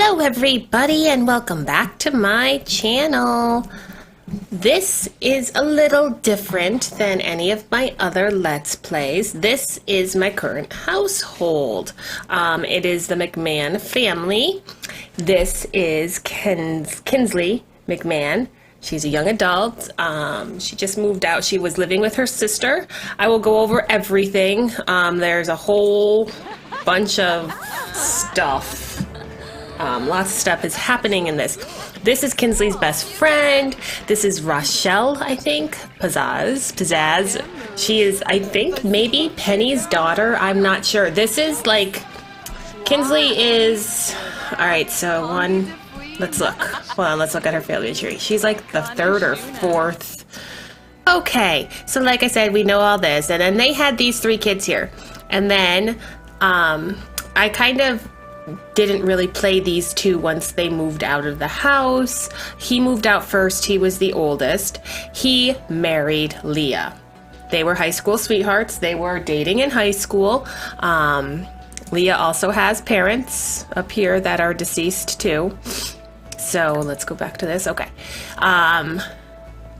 Hello everybody and welcome back to my channel. This is a little different than any of my other Let's Plays. This is my current household. It is the McMahon family. This is Kinsley McMahon. She's a young adult. She just moved out. She was living with her sister. I will go over everything. There's a whole bunch of stuff. Lots of stuff is happening in this. This is Kinsley's best friend. This is Rochelle, I think. Pizzazz. She is, I think, maybe Penny's daughter. I'm not sure. This is like, Kinsley is, alright, so let's look. Hold on, let's look at her family tree. She's like the third or fourth. Okay, so like I said, we know all this. And then they had these three kids here. And then, I kind of didn't really play these two once they moved out of the house. He moved out first. He was the oldest. He married Leah. They were high school sweethearts. They were dating in high school. Leah also has parents up here that are deceased too. So let's go back to this. Okay.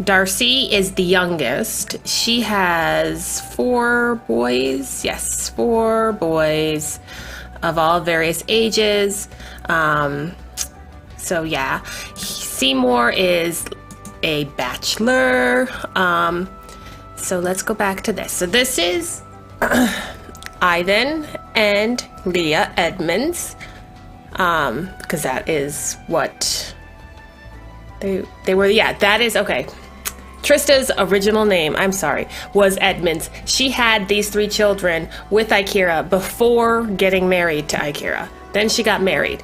Darcy is the youngest. She has 4 boys. Yes, 4 boys of all various ages. So yeah, Seymour is a bachelor. So let's go back to this. So this is Ivan and Leah Edmonds, because that is what they were. Yeah, that is okay. Trista's original name, I'm sorry, was Edmonds. She had these 3 children with Ikira before getting married to Ikira. Then she got married.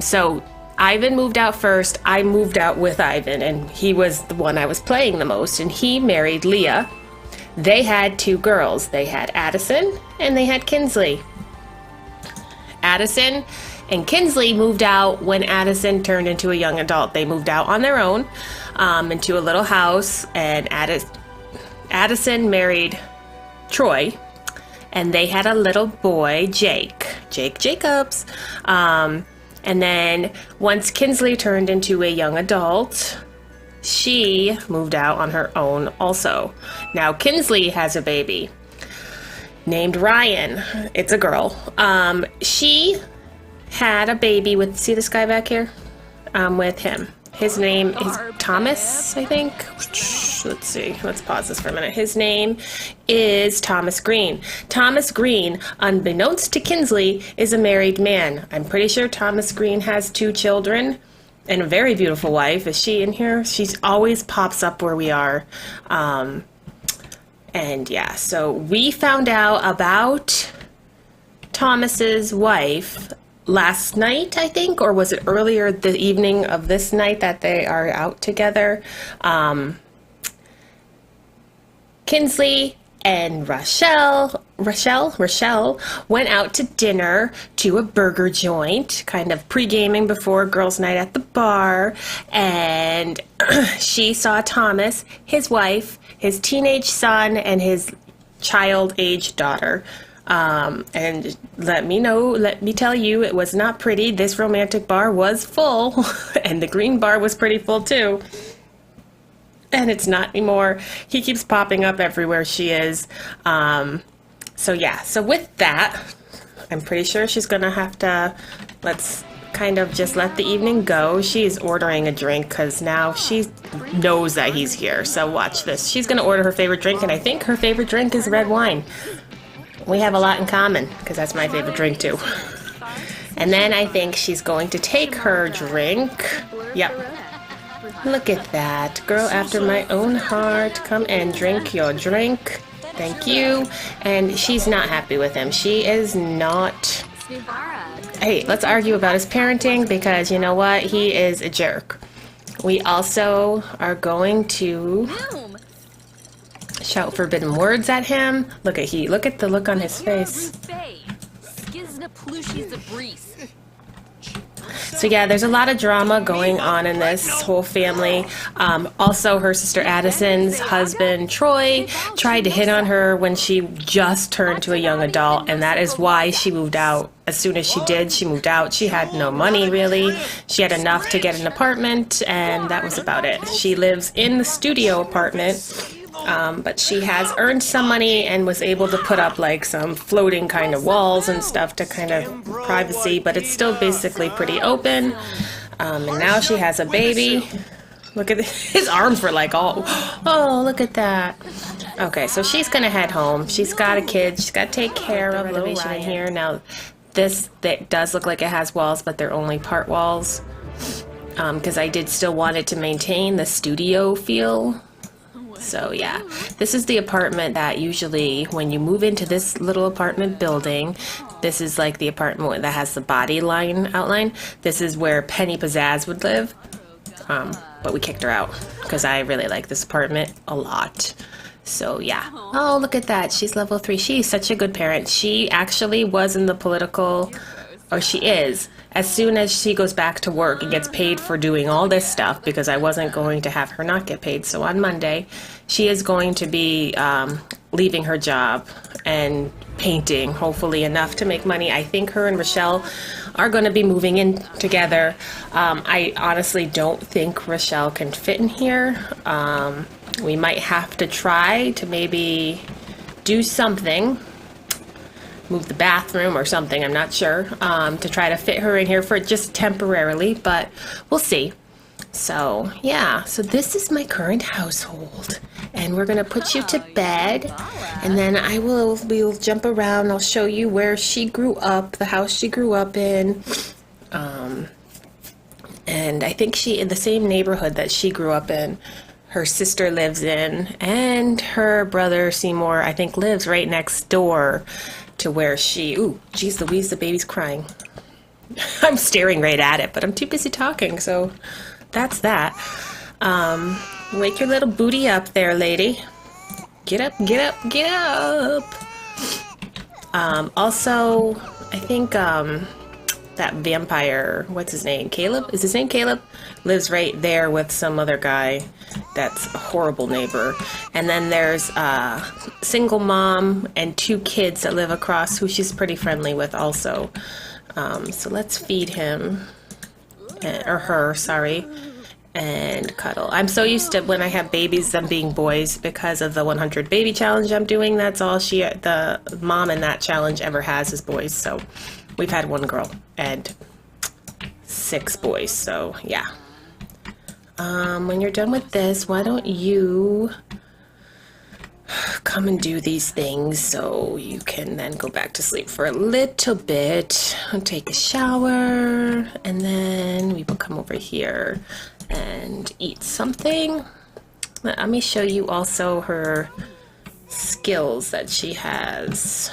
So Ivan moved out first. I moved out with Ivan, and he was the one I was playing the most, and he married Leah. They had 2 girls. They had Addison, and they had Kinsley. Addison and Kinsley moved out when Addison turned into a young adult. They moved out on their own into a little house, and Addison married Troy, and they had a little boy, Jake Jacobs. And then once Kinsley turned into a young adult, she moved out on her own also. Now Kinsley has a baby named Ryan. It's a girl. She had a baby with, see this guy back here? With him. His name is Thomas, I think. Let's see. Let's pause this for a minute. His name is Thomas Green. Thomas Green, unbeknownst to Kinsley, is a married man. I'm pretty sure Thomas Green has 2 children and a very beautiful wife. Is she in here? She always pops up where we are. And yeah, so we found out about Thomas's wife last night, I think, or was it earlier the evening of this night that they are out together. Kinsley and Rochelle went out to dinner to a burger joint, kind of pre-gaming before girls' night at the bar, and she saw Thomas, his wife, his teenage son, and his child-age daughter. And let me tell you, it was not pretty. This romantic bar was full, and the green bar was pretty full too. And it's not anymore. He keeps popping up everywhere she is. So yeah, so with that, I'm pretty sure she's gonna have to, let's kind of just let the evening go. She's ordering a drink because now she knows that he's here. So watch this. She's gonna order her favorite drink, and I think her favorite drink is red wine. We have a lot in common, because that's my favorite drink too. And then I think she's going to take her drink. Yep. Look at that. Girl after my own heart. Come and drink your drink. Thank you. And she's not happy with him. She is not. Hey, let's argue about his parenting, because you know what? He is a jerk. We also are going to shout forbidden words at him. Look at the look on his face. So So yeah, there's a lot of drama going on in this whole family. Also, her sister Addison's husband, Troy, tried to hit on her when she just turned to a young adult, and that is why she moved out. As soon as she did, she moved out. She had no money, really. She had enough to get an apartment, and that was about it. She lives in the studio apartment. But she has earned some money and was able to put up like some floating kind of walls and stuff to kind of privacy, but it's still basically pretty open. And now she has a baby. Look at his arms were like oh, look at that. Okay, so she's gonna head home. She's got a kid. She's got to take care of renovation in here. Now, that does look like it has walls, but they're only part walls because I did still want it to maintain the studio feel. So yeah, this is the apartment that usually when you move into this little apartment building, this is like the apartment that has the body line outline. This is where Penny Pizzazz would live, but we kicked her out because I really like this apartment a lot. So yeah. Oh, look at that. She's level 3. She's such a good parent. She actually was in the political, or she is. As soon as she goes back to work and gets paid for doing all this stuff, because I wasn't going to have her not get paid. So on Monday, she is going to be leaving her job and painting, hopefully enough to make money. I think her and Rochelle are going to be moving in together. I honestly don't think Rochelle can fit in here. We might have to try to maybe do something. Move the bathroom or something, I'm not sure, to try to fit her in here for just temporarily, but we'll see. So yeah, so this is my current household, and we're gonna put you to bed, and then we'll jump around. I'll show you where she grew up, the house she grew up in, and I think she in the same neighborhood that she grew up in. Her sister lives in, and her brother Seymour, I think, lives right next door to where she, ooh, geez Louise, the baby's crying. I'm staring right at it, but I'm too busy talking, so that's that. Wake your little booty up there, lady. Get up, get up, get up. Also, I think that vampire, what's his name, Caleb? Is his name Caleb? Lives right there with some other guy that's a horrible neighbor. And then there's a single mom and 2 kids that live across who she's pretty friendly with also. So let's feed him, or her, sorry, and cuddle. I'm so used to when I have babies, them being boys because of the 100 baby challenge I'm doing. That's all the mom in that challenge ever has is boys. So we've had 1 girl and 6 boys, so yeah. When you're done with this, why don't you come and do these things so you can then go back to sleep for a little bit and take a shower, and then we will come over here and eat something. Let me show you also her skills that she has.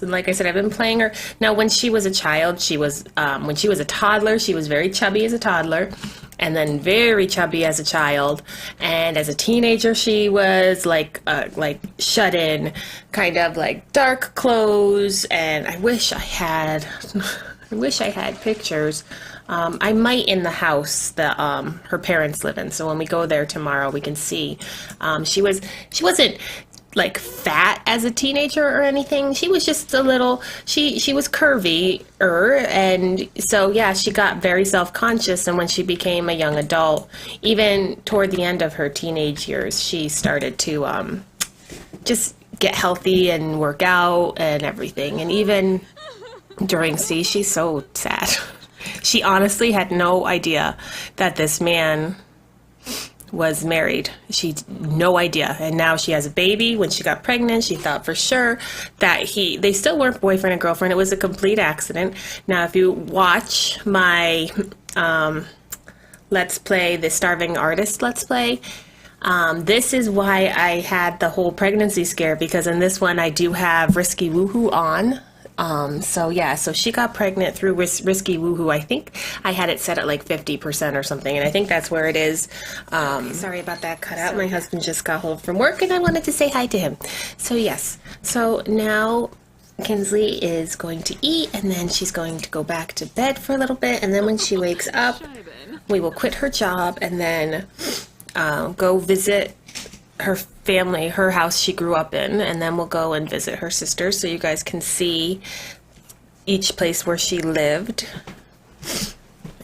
And like I said, I've been playing her. Now, when she was a child, when she was a toddler, she was very chubby as a toddler, and then very chubby as a child. And as a teenager, she was like shut in, kind of like dark clothes. And I wish I had pictures. I might in the house that her parents live in. So when we go there tomorrow, we can see. She wasn't like fat as a teenager or anything. She was just a little, she was curvy-er, and so yeah, she got very self-conscious, and when she became a young adult, even toward the end of her teenage years, she started to just get healthy and work out and everything. And even during she's so sad. She honestly had no idea that this man was married. She no idea, and now she has a baby. When she got pregnant, she thought for sure that they still weren't boyfriend and girlfriend. It was a complete accident. Now, if you watch my Let's Play, the Starving Artist Let's Play, this is why I had the whole pregnancy scare, because in this one I do have Risky Woohoo on. So yeah, so she got pregnant through Risky Woohoo. I think I had it set at like 50% or something, and I think that's where it is. Sorry about that cutout. My husband just got home from work, and I wanted to say hi to him. So yes, so now Kinsley is going to eat, and then she's going to go back to bed for a little bit, and then when she wakes up, we will quit her job and then go visit her family, her house she grew up in, and then we'll go and visit her sisters so you guys can see each place where she lived.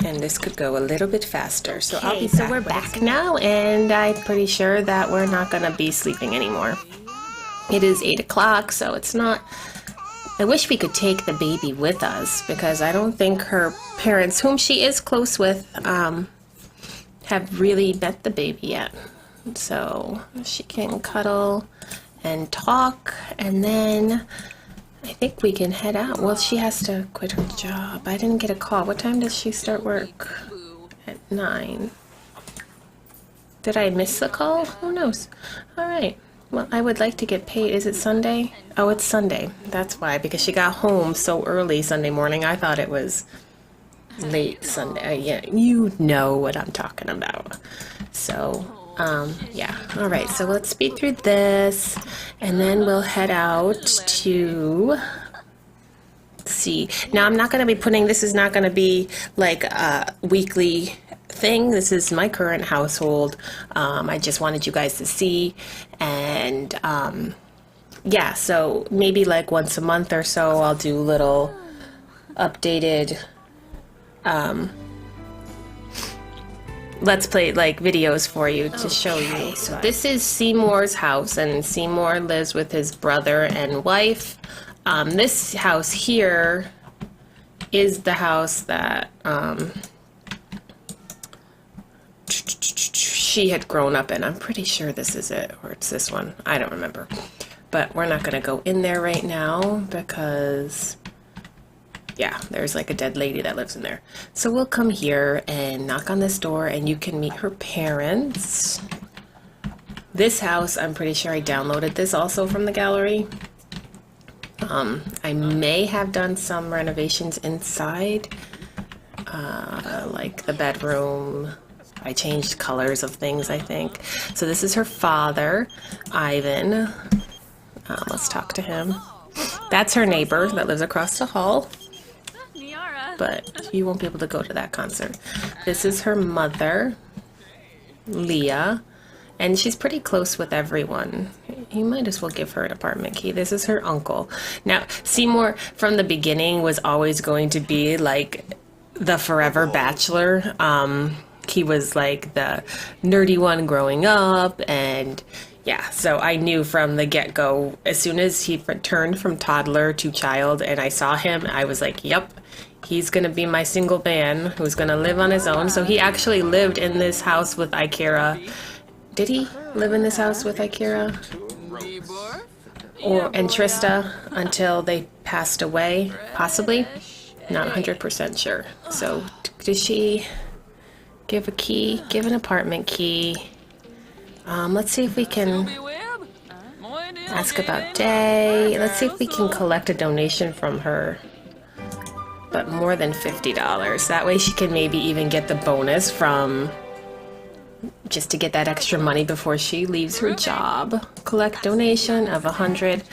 And this could go a little bit faster. So I'll be back. So we're back now, and I'm pretty sure that we're not gonna be sleeping anymore. It is 8 o'clock, so it's not. I wish we could take the baby with us because I don't think her parents, whom she is close with, have really met the baby yet. So she can cuddle and talk, and then I think we can head out. Well, she has to quit her job. I didn't get a call. What time does she start work? At 9. Did I miss the call? Who knows? All right. Well, I would like to get paid. Is it Sunday? Oh, it's Sunday. That's why, because she got home so early Sunday morning. I thought it was late Sunday. Yeah, you know what I'm talking about. So, yeah. All right, so let's speed through this, and then we'll head out to see. Now, I'm not going to be putting, this is not going to be like a weekly thing. This is my current household. I just wanted you guys to see, and yeah, so maybe like once a month or so I'll do little updated let's play like videos for you to show you. So this is Seymour's house, and Seymour lives with his brother and wife. This house here is the house that she had grown up in. I'm pretty sure this is it, or it's this one. I don't remember. But we're not gonna go in there right now because, yeah, there's like a dead lady that lives in there. So we'll come here and knock on this door, and you can meet her parents. This house, I'm pretty sure I downloaded this also from the gallery. I may have done some renovations inside, like the bedroom. I changed colors of things, I think. So this is her father, Ivan. Let's talk to him. That's her neighbor that lives across the hall, but you won't be able to go to that concert. This is her mother, Leah, and she's pretty close with everyone. You might as well give her an apartment key. This is her uncle. Now, Seymour, from the beginning, was always going to be like the forever bachelor. He was like the nerdy one growing up, and yeah, so I knew from the get-go, as soon as he turned from toddler to child and I saw him, I was like, yep, he's gonna be my single man who's gonna live on his own. So he actually lived in this house with Ikera. Did he live in this house with Ikera and Trista until they passed away? Possibly. Not 100% sure. So did she give a key? Give an apartment key. Let's see if we can ask about Day. Let's see if we can collect a donation from her, but more than $50. That way she can maybe even get the bonus from, just to get that extra money before she leaves her job. Collect donation of 100.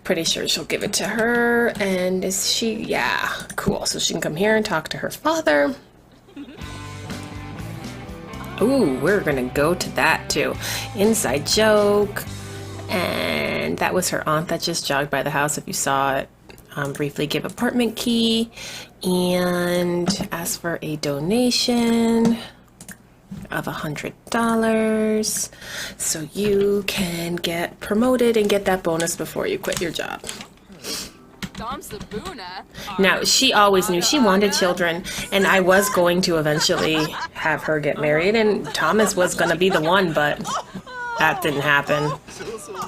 Pretty sure she'll give it to her. And is she, yeah, cool. So she can come here and talk to her father. Ooh, we're gonna go to that too. Inside joke. And that was her aunt that just jogged by the house, if you saw it. Briefly give apartment key and ask for a donation of $100 so you can get promoted and get that bonus before you quit your job. Now, she always knew she wanted children, and I was going to eventually have her get married, and Thomas was going to be the one, but that didn't happen.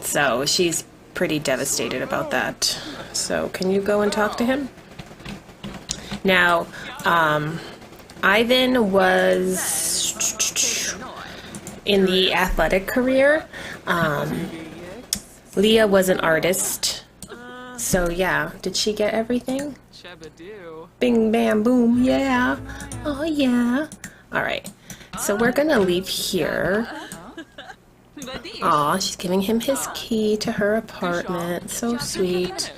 So she's pretty devastated about that. So can you go and talk to him? Now, Ivan was in the athletic career. Leah was an artist. So yeah, did she get everything? Bing, bam, boom, yeah. Oh yeah. All right, so we're gonna leave here. Aw, she's giving him his key to her apartment. So sweet.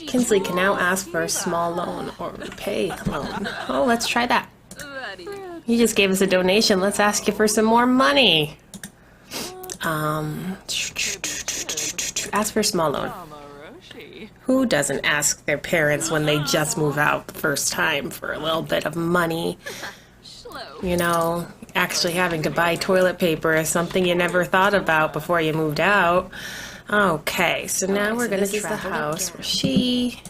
Kinsley can now ask for a small loan or repay a loan. Oh, let's try that. You just gave us a donation. Let's ask you for some more money. Ask for a small loan. Who doesn't ask their parents when they just move out the first time for a little bit of money? You know, actually having to buy toilet paper is something you never thought about before you moved out. Okay, so now we're going to try the house where she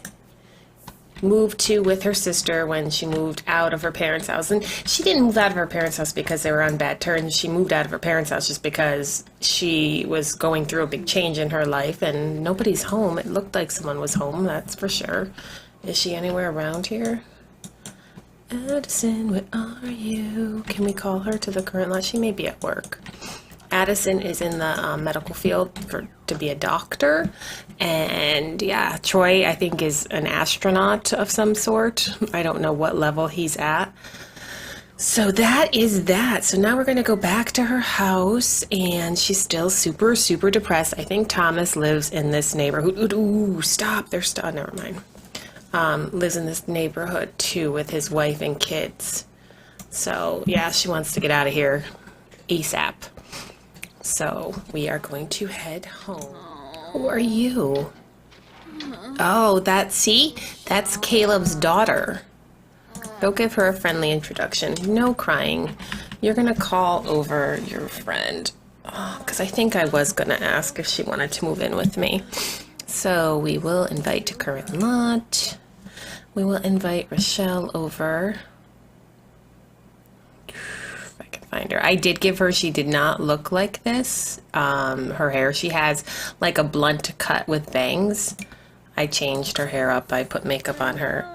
moved to with her sister when she moved out of her parents' house. And she didn't move out of her parents' house because they were on bad terms. She moved out of her parents' house just because she was going through a big change in her life and nobody's home. It looked like someone was home, that's for sure. Is she anywhere around here? Addison, where are you? Can we call her to the current lot? She may be at work. Addison is in the medical field to be a doctor. And yeah, Troy, I think, is an astronaut of some sort. I don't know what level he's at. So that is that. So now we're going to go back to her house, and she's still super, super depressed. I think Thomas lives in this neighborhood. Ooh, stop. Never mind. Lives in this neighborhood too with his wife and kids. So yeah, she wants to get out of here ASAP. So we are going to head home. Who are you? Oh, that's Caleb's daughter. Go give her a friendly introduction. No crying. You're gonna call over your friend. Because I think I was gonna ask if she wanted to move in with me. So we will invite to current lot. We will invite Rochelle over. If I can find her. I did give her, she did not look like this. Her hair, she has like a blunt cut with bangs. I changed her hair up. I put makeup on her.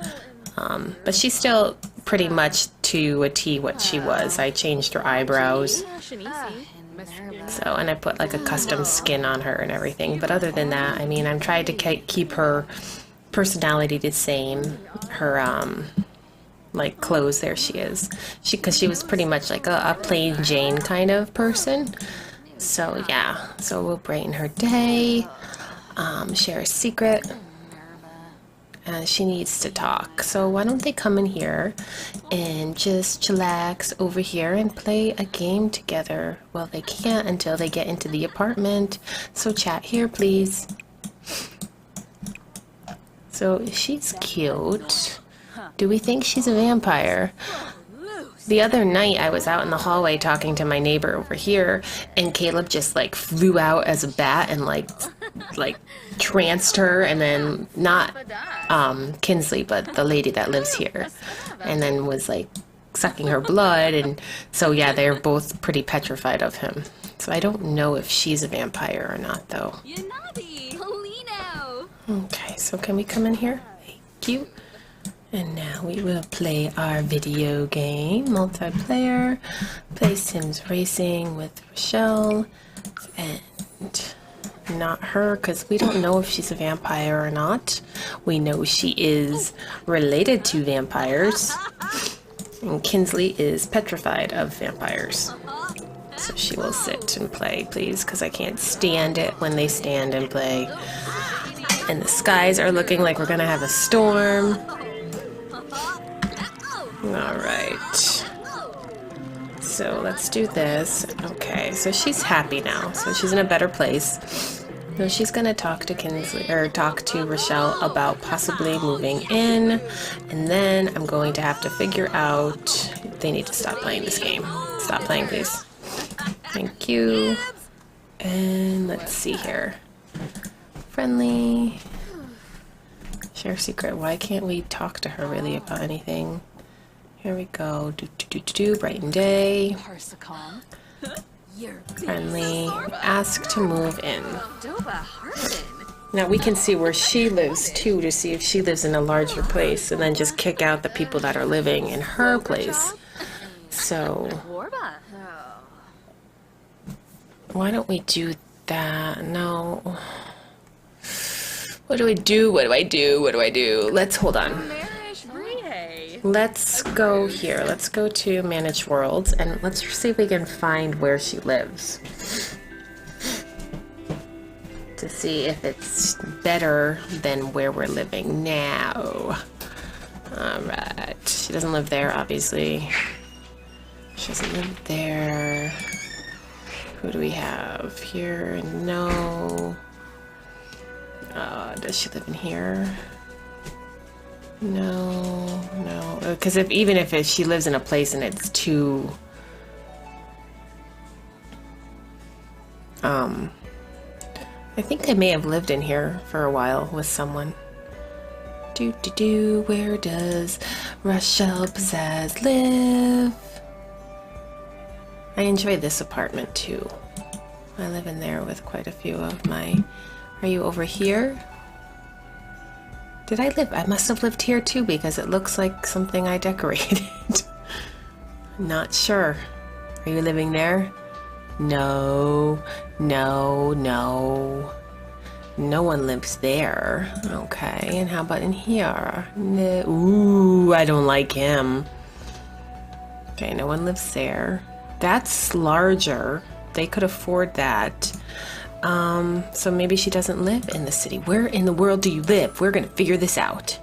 But she's still pretty much to a T what she was. I changed her eyebrows. So, and I put like a custom skin on her and everything. But other than that, I mean, I'm trying to keep her personality the same. Her, like, clothes, there she is. Because she was pretty much like a plain Jane kind of person. So, yeah. So we'll brighten her day. Share a secret. And she needs to talk. So why don't they come in here and just chillax over here and play a game together? Well, they can't until they get into the apartment. So chat here, please. So she's cute. Do we think she's a vampire? The other night I was out in the hallway talking to my neighbor over here, and Caleb just like flew out as a bat and like tranced her, and then not Kinsley, but the lady that lives here, and then was like sucking her blood. And so yeah, they're both pretty petrified of him. So I don't know if she's a vampire or not, though. Okay, so can we come in here? Thank you. And now we will play our video game, multiplayer, play Sims Racing with Rochelle, and not her, because we don't know if she's a vampire or not. We know she is related to vampires, and Kinsley is petrified of vampires. So she will sit and play, please, because I can't stand it when they stand and play. And the skies are looking like we're going to have a storm. Alright. So let's do this. Okay, so she's happy now. So she's in a better place. Now she's gonna talk to Kinsley, or talk to Rochelle about possibly moving in. And then I'm going to have to figure out, they need to stop playing this game. Stop playing, please. Thank you. And let's see here. Friendly. Share secret. Why can't we talk to her really about anything? Here we go. Brighten day. Friendly. Ask to move in. Now we can see where she lives too, to see if she lives in a larger place, and then just kick out the people that are living in her place. So why don't we do that? No. What do I do? What do I do? What do I do? Let's hold on. Let's go here. Let's go to Manage Worlds, and let's see if we can find where she lives. to see if it's better than where we're living now. Alright, she doesn't live there, obviously. She doesn't live there. Who do we have here? No. Does she live in here? No, no. Because even if she lives in a place and it's too... I think I may have lived in here for a while with someone. Where does Rochelle Pizzazz live? I enjoy this apartment too. I live in there with quite a few of my... Are you over here? Did I live? I must have lived here too because it looks like something I decorated. I'm not sure. Are you living there? No, no, no. No one lives there. Okay, and how about in here? No. Ooh, I don't like him. Okay, no one lives there. That's larger. They could afford that. So maybe she doesn't live in the city. Where in the world do you live? We're gonna figure this out.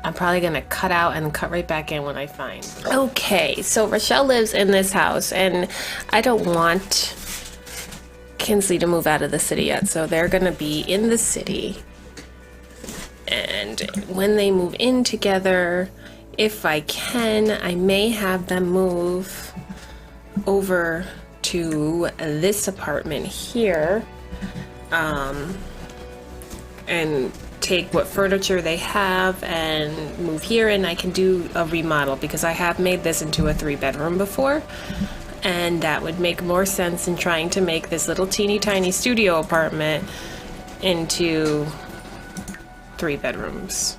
I'm probably gonna cut out and cut right back in when I find. Okay, so Rochelle lives in this house, and I don't want Kinsley to move out of the city yet, so they're gonna be in the city. And when they move in together, if I can, I may have them move over to this apartment here, and take what furniture they have and move here, and I can do a remodel because I have made this into a 3-bedroom before, and that would make more sense than trying to make this little teeny tiny studio apartment into 3 bedrooms.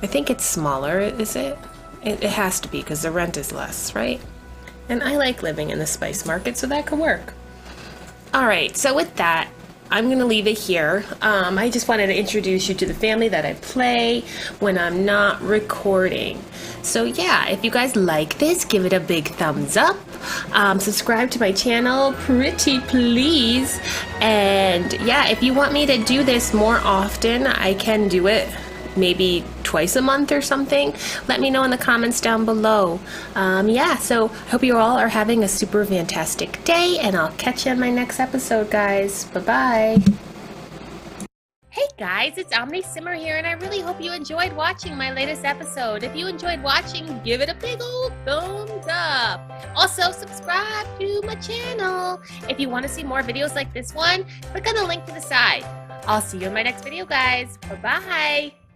I think it's smaller, is it? It has to be because the rent is less, right? And I like living in the spice market, so that could work. Alright, so with that, I'm gonna leave it here. I just wanted to introduce you to the family that I play when I'm not recording. So yeah, if you guys like this, give it a big thumbs up. Subscribe to my channel, pretty please. And yeah, if you want me to do this more often, I can do it maybe twice a month or something. Let me know in the comments down below. Yeah, so I hope you all are having a super fantastic day, and I'll catch you in my next episode, guys. Bye-bye. Hey guys, it's Omni Simmer here, and I really hope you enjoyed watching my latest episode. If you enjoyed watching, give it a big old thumbs up. Also, subscribe to my channel. If you want to see more videos like this one, click on the link to the side. I'll see you in my next video, guys. Bye-bye.